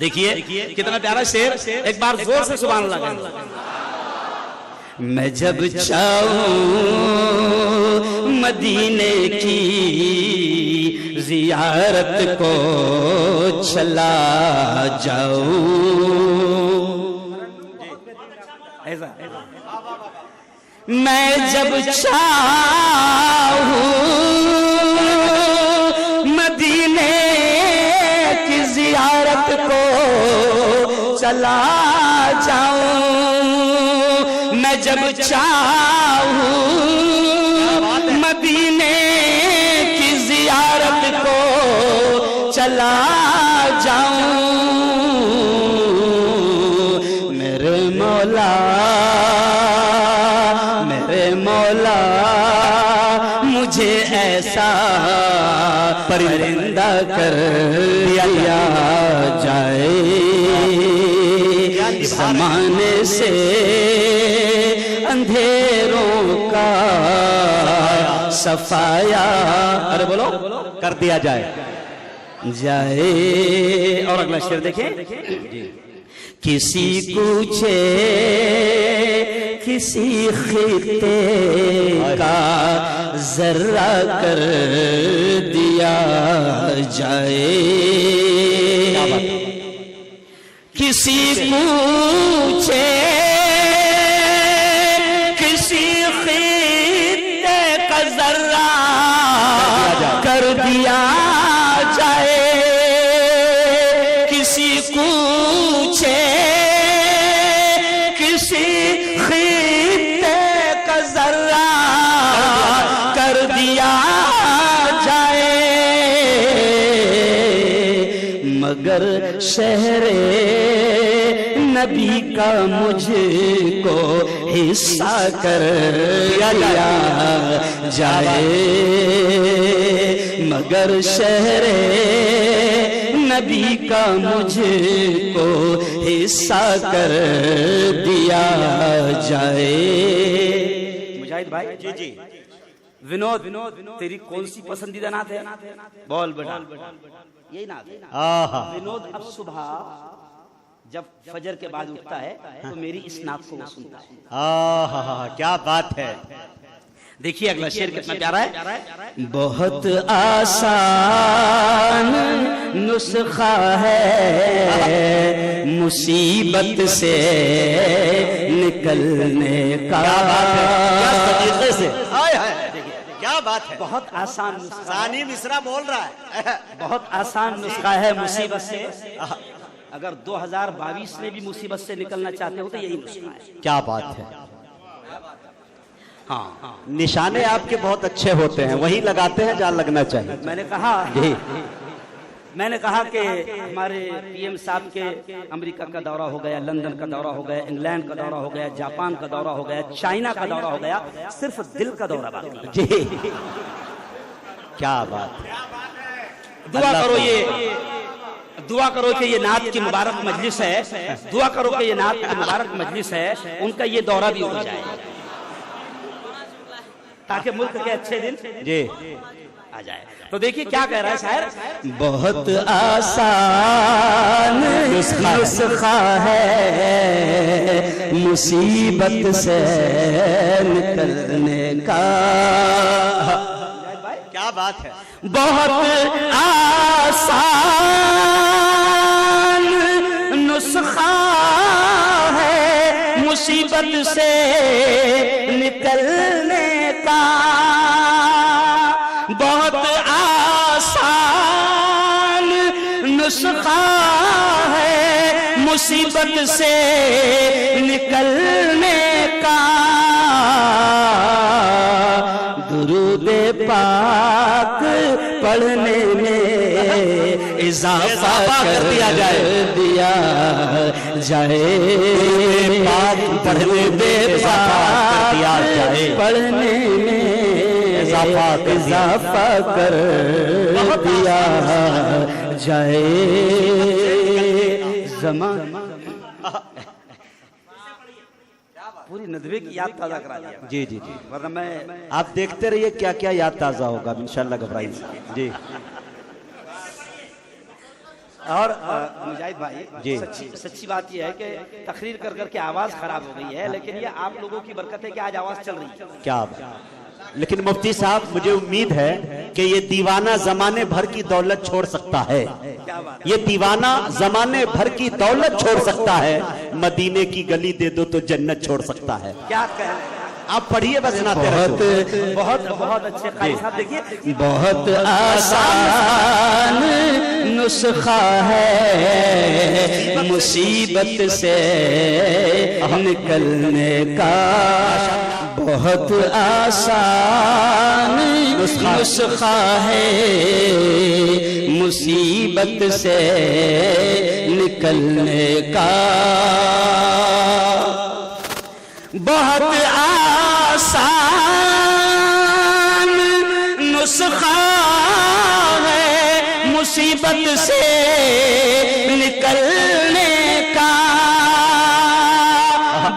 دیکھیے کتنا پیارا شعر، ایک بار زور سے سبحان اللہ کہیں۔ میں جب چاہوں مدینے کی زیارت کو چلا جاؤں، میں جب چاہوں مدینے کی زیارت کو چلا جاؤں، میں جب چاہوں مدینے کی زیارت کو چلا جاؤں، میرے مولا مجھے ایسا پرندہ کر دیا جائے، زمانے سے اندھیروں کا صفایا ارے بولو کر دیا جائے۔ اور اگلا شعر دیکھیں، کسی کوچے کسی خطے کا ذرہ کر دیا جائے، کسی کوچے کسی خطے کا ذرہ کر دیا جائے، کسی کوچے کسی خطے کا ذرہ کر دیا جائے، مگر شہر نبی کا مجھ کو حصہ کر دیا جائے، مگر شہر نبی کا مجھ کو حصہ کر دیا جائے۔ مجاہد بھائی جی جی ونود تیری کون سی پسندیدہ نعت ہے؟ بول بیٹا یہی نعت ہے۔ ونود اب صبح جب فجر کے بعد اٹھتا ہے تو میری اس نعت کو وہ سنتا ہے۔ کیا بات ہے، دیکھیے اگلا شعر کتنا پیارا ہے، بہت آسان نسخہ ہے مصیبت سے نکلنے کا، کیا بات ہے، بہت آسان نسخہ، ثانی مصرع بول رہا ہے، بہت آسان نسخہ ہے مصیبت سے، اگر 2022 میں بھی مصیبت سے نکلنا چاہتے ہو تو یہی نسخہ ہے۔ کیا بات ہے، ہاں نشانے آپ کے بہت اچھے ہوتے ہیں، وہی لگاتے ہیں جہاں لگنا چاہیے۔ میں نے کہا کہ ہمارے پی ایم صاحب کے امریکہ کا دورہ ہو گیا، لندن کا دورہ ہو گیا، انگلینڈ کا دورہ ہو گیا، جاپان کا دورہ ہو گیا، چائنا کا دورہ ہو گیا، صرف دل کا دورہ باقی ہے۔ جی کیا بات ہے، دعا کرو کہ یہ نعت کی مبارک مجلس ہے، دعا کرو کہ یہ نعت کی مبارک مجلس ہے، ان کا یہ دورہ بھی ہو جائے تاکہ ملک کے اچھے دن جی آ جائے۔ تو دیکھیے کیا کہہ رہا ہے شاعر، بہت آسان نسخہ ہے مصیبت سے نکلنے کا، کیا بات ہے، بہت آسان نسخہ ہے مصیبت سے نکلنے کا، بہت آسان نسخہ ہے مصیبت سے نکلنے کا، درود پاک پڑھنے میں اضافہ کر دیا جائے، پاک پڑھنے میں اضافہ کر دیا جائے، پڑھنے میں اضافہ کر دیا جائے، زمان پوری ندوے کی یاد تازہ کرا دیا۔ جی جی جی، ورنہ میں آپ دیکھتے رہیے کیا کیا یاد تازہ ہوگا انشاءاللہ، گھبرائیے۔ جی اور مجاہد بھائی جی۔ سچی بات یہ ہے کہ تقریر کر کر کے آواز خراب ہو گئی ہے، لیکن یہ آپ لوگوں کی برکت ہے کہ آج آواز چل رہی ہے۔ کیا لیکن مفتی صاحب مجھے امید ہے کہ یہ دیوانہ زمانے بھر کی دولت چھوڑ سکتا ہے، یہ دیوانہ زمانے بھر کی دولت چھوڑ سکتا ہے، مدینے کی گلی دے دو تو جنت چھوڑ سکتا ہے۔ کیا کہیں، آپ پڑھیے بس سناتے رہو۔ بہت بہت اچھے قاری صاحب، دیکھیے بہت آسان نسخہ ہے مصیبت سے نکلنے کا، بہت آسان نسخہ ہے مصیبت سے نکلنے کا، بہت آسان نسخہ ہے مصیبت سے نکلنے کا،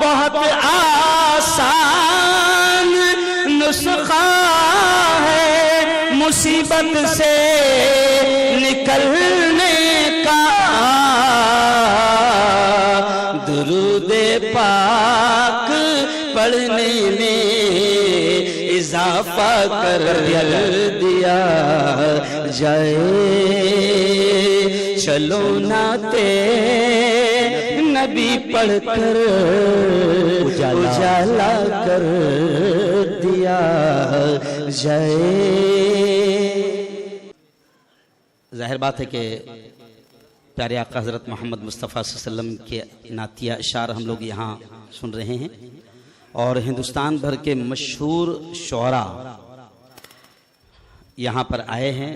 بہت آسان نسخہ ہے مصیبت سے نکلنے کا، درود پاک پڑھنے میں اضافہ کر دیا جائے، چلو ناتے نبی پڑھ کر اجالا کر دیا جائے۔ ظاہر بات ہے کہ پیارے آقا حضرت محمد مصطفیٰ صلی اللہ علیہ وسلم کے نعتیہ اشعار ہم لوگ یہاں سن رہے ہیں، اور ہندوستان بھر کے مشہور شعراء یہاں پر آئے ہیں۔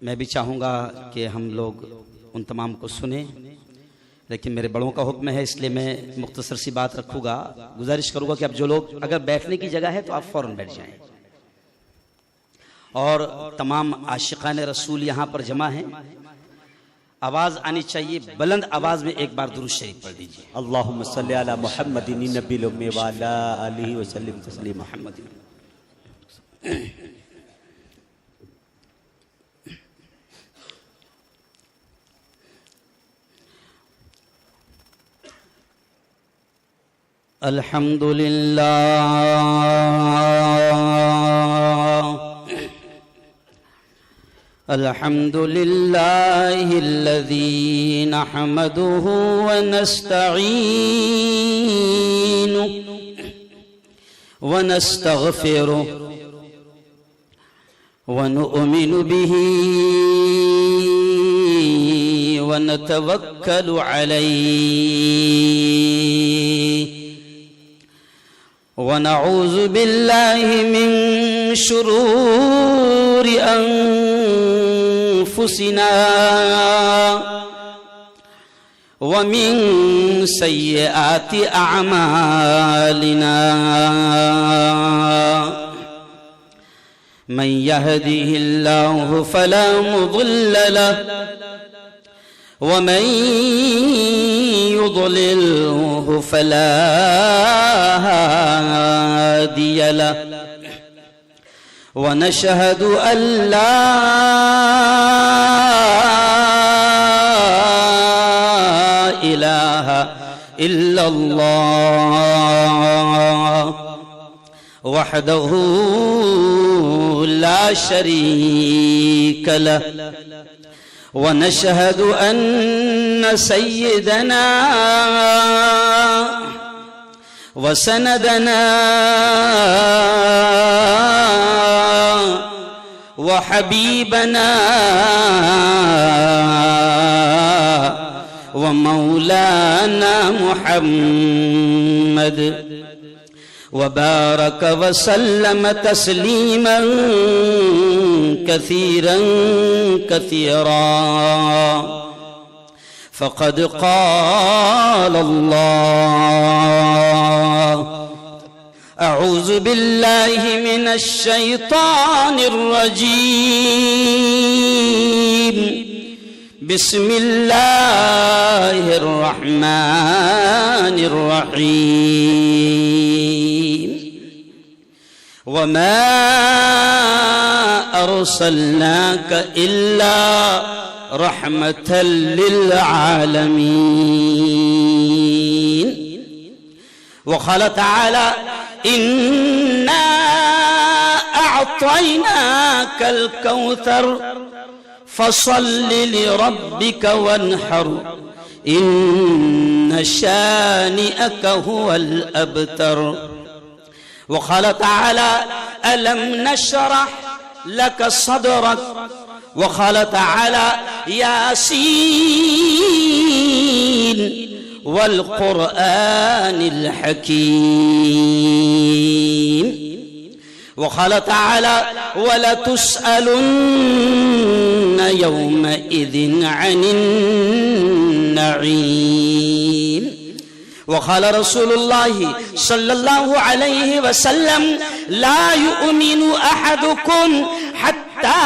میں بھی چاہوں گا کہ ہم لوگ ان تمام کو سنیں، لیکن میرے بڑوں کا حکم ہے، اس لیے میں مختصر سی بات رکھوں گا۔ گزارش کروں گا کہ اب جو لوگ اگر بیٹھنے کی جگہ ہے تو آپ فوراً بیٹھ جائیں، اور تمام عاشقان رسول یہاں پر جمع ہیں، آواز آنی چاہیے، بلند آواز میں ایک بار درود شریف پڑھ دیجیے۔ اللہم صلی علی محمد نبی الامی وعلی آلہ وسلم تسلیما۔ محمد الحمد لله الذي نحمده ونستعينه ونستغفره ونؤمن به ونتوكل عليه، ونعوذ بالله من شرور أنفسنا ومن سيئات أعمالنا، من يهده الله فلا مضل له ومن يضلله فلا هادي له، ونشهد أن لا إله إلا الله وحده لا شريك له، ونشهد أن سيدنا وسندنا وحبيبنا ومولانا محمد وبارك وسلم تسليما كثيرا كثيرا، فقد قال الله: أعوذ بالله من الشيطان الرجيم، بسم الله الرحمن الرحيم. وما أرسلناك إلا رحمة للعالمين. وقال تعالى إنا أعطيناك الكوثر فصل لربك وانحر إن شانئك هو الأبتر. وقال تعالى ألم نشرح لك صدرك. وقال تعالى ياسين والقرآن الحكيم. وقال تعالى ولتسألن يومئذ عن النعيم. وقال رسول الله صلى الله عليه وسلم لا يؤمن أحدكم حتى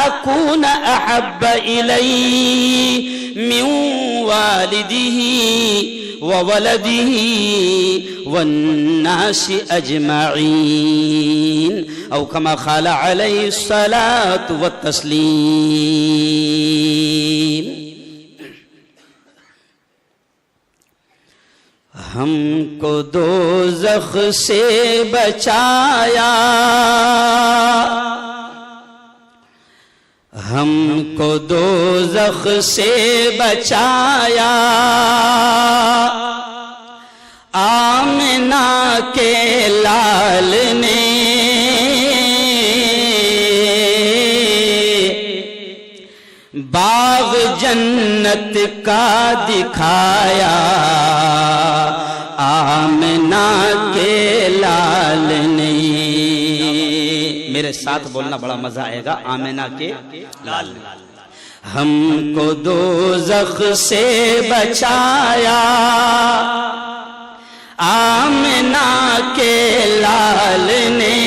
أكون أحب إليه من والده وولده والناس أجمعين أو كما قال عليه الصلاة والتسليم. ہم کو دوزخ سے بچایا، ہم کو دوزخ سے بچایا، آمنہ کے لال نے باغ جنت کا دکھایا، آمنہ کے لال نے. میرے ساتھ بولنا بڑا مزہ آئے گا. آمنہ کے لال نے ہم کو دوزخ سے بچایا، آمنہ کے لال نے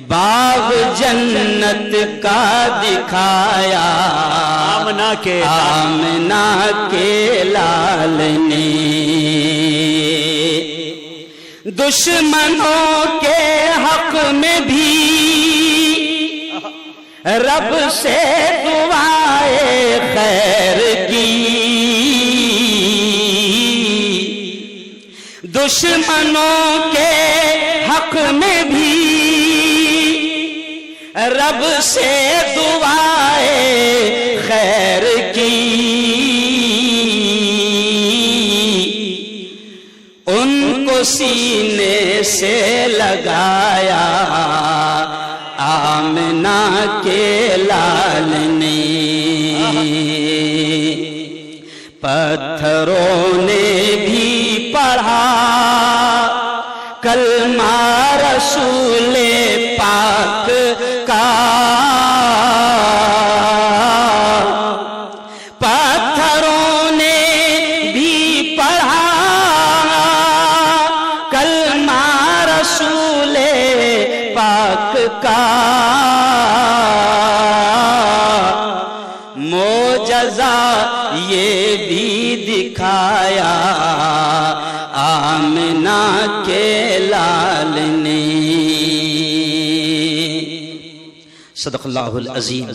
باغ جنت کا دکھایا، آمنہ کے لال نے. دشمنوں کے حق میں بھی رب سے دعائے خیر کی، دشمنوں کے حق میں بھی رب سے دعائے خیر کی. ان کو سینے سے لگایا، آمنہ کے لال نے. پتھروں نے بھی پڑھا کلمہ رسول پاک کا، پتھروں نے بھی پڑھا کلمہ رسول پاک کا. معجزہ یہ بھی دکھایا، آمنہ کے لال نے. صدق اللہ العظیم.